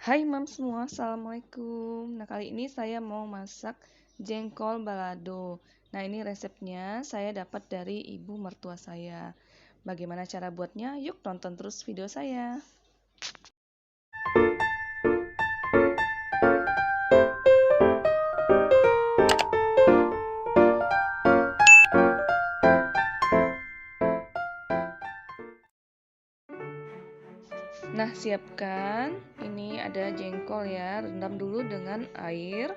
Hai mam semua, assalamualaikum. Nah kali ini saya mau masak jengkol balado. Nah ini resepnya saya dapat dari ibu mertua saya. Bagaimana cara buatnya? Yuk tonton terus video saya. Nah siapkan, ini ada jengkol ya, rendam dulu dengan air.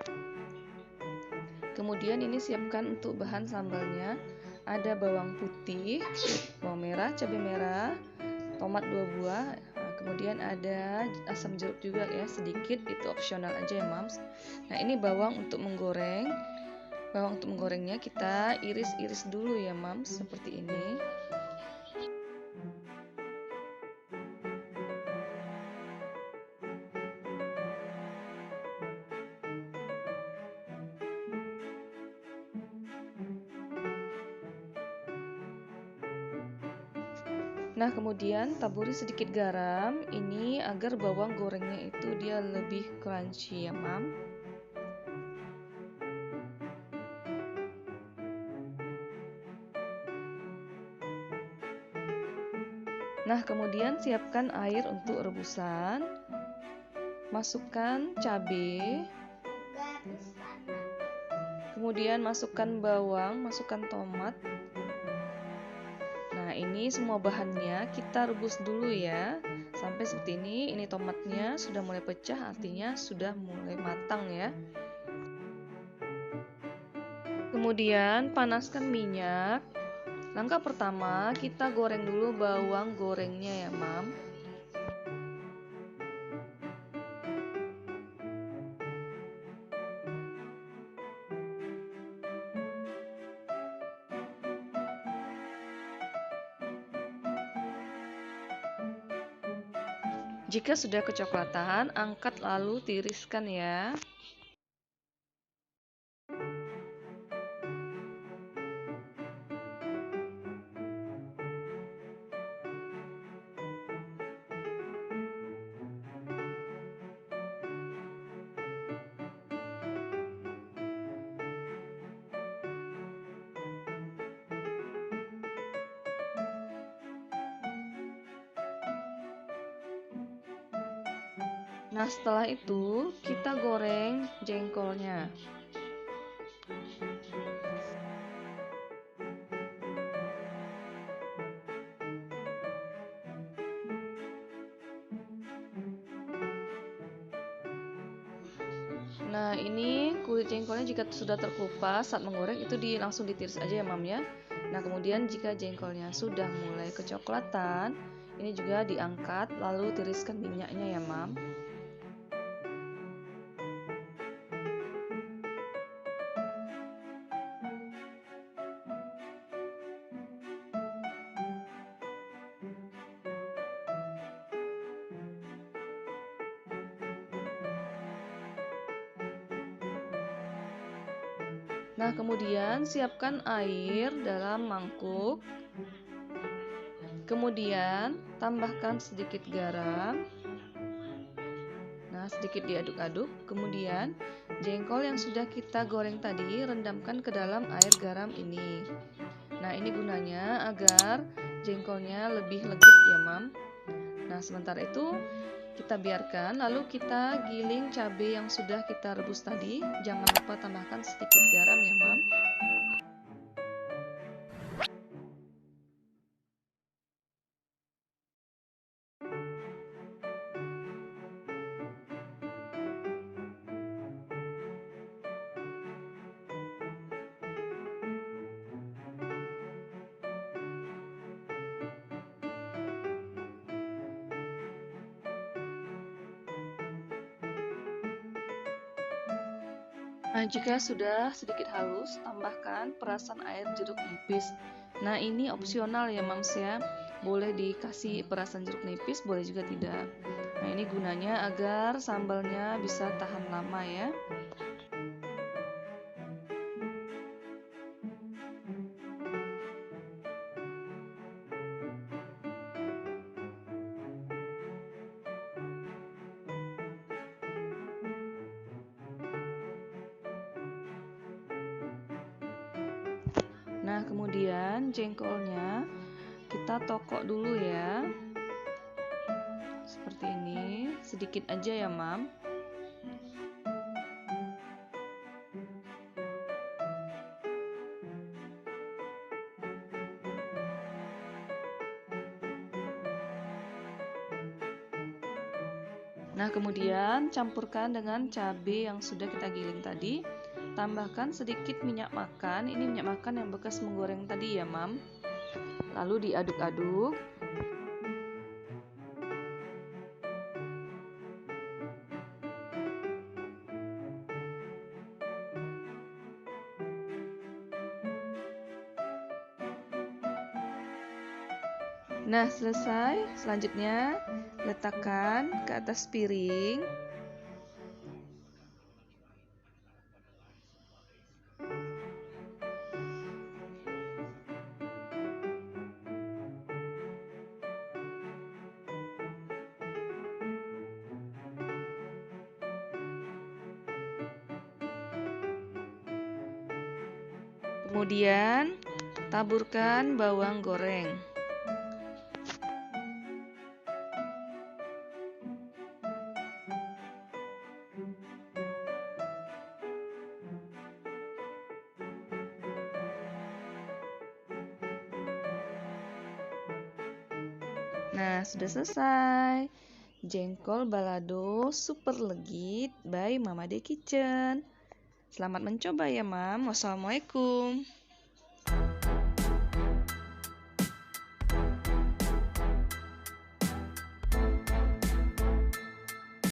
Kemudian ini siapkan untuk bahan sambalnya. Ada bawang putih, bawang merah, cabai merah, tomat 2 buah, kemudian ada asam jeruk juga ya sedikit, itu opsional aja ya mams. Nah ini bawang untuk menggoreng. Bawang untuk menggorengnya kita iris-iris dulu ya mams, seperti ini. Nah kemudian taburi sedikit garam, ini agar bawang gorengnya itu dia lebih crunchy ya mam. Nah kemudian siapkan air untuk rebusan. Masukkan cabai, kemudian masukkan bawang, masukkan tomat. Nah ini semua bahannya kita rebus dulu ya, sampai seperti ini. Ini tomatnya sudah mulai pecah, artinya sudah mulai matang ya. Kemudian panaskan minyak. Langkah pertama kita goreng dulu bawang gorengnya ya mam. Jika sudah kecoklatan, angkat lalu tiriskan ya. Nah setelah itu kita goreng jengkolnya. Nah ini kulit jengkolnya jika sudah terkupas saat menggoreng itu langsung ditiris aja ya mam ya. Nah kemudian jika jengkolnya sudah mulai kecoklatan, ini juga diangkat lalu tiriskan minyaknya ya mam. Nah kemudian siapkan air dalam mangkuk. Kemudian tambahkan sedikit garam. Nah sedikit diaduk-aduk. Kemudian jengkol yang sudah kita goreng tadi rendamkan ke dalam air garam ini. Nah ini gunanya agar jengkolnya lebih legit ya mam. Nah sementara itu kita biarkan, lalu kita giling cabai yang sudah kita rebus tadi. Jangan lupa tambahkan sedikit garam ya mam. Nah, jika sudah sedikit halus, tambahkan perasan air jeruk nipis. Nah, ini opsional ya, Mams ya. Boleh dikasih perasan jeruk nipis, boleh juga tidak. Nah, ini gunanya agar sambalnya bisa tahan lama ya. kemudian jengkolnya kita tokok dulu ya. Seperti ini, sedikit aja ya, Mam. Nah, kemudian campurkan dengan cabai yang sudah kita giling tadi. Tambahkan sedikit minyak makan. Ini minyak makan yang bekas menggoreng tadi ya, Mam. Lalu diaduk-aduk. Nah, selesai. Selanjutnya, letakkan ke atas piring. Kemudian, taburkan bawang goreng. Nah, sudah selesai. Jengkol balado super legit by Mama De Kitchen. Selamat mencoba ya, Mam. Wassalamualaikum.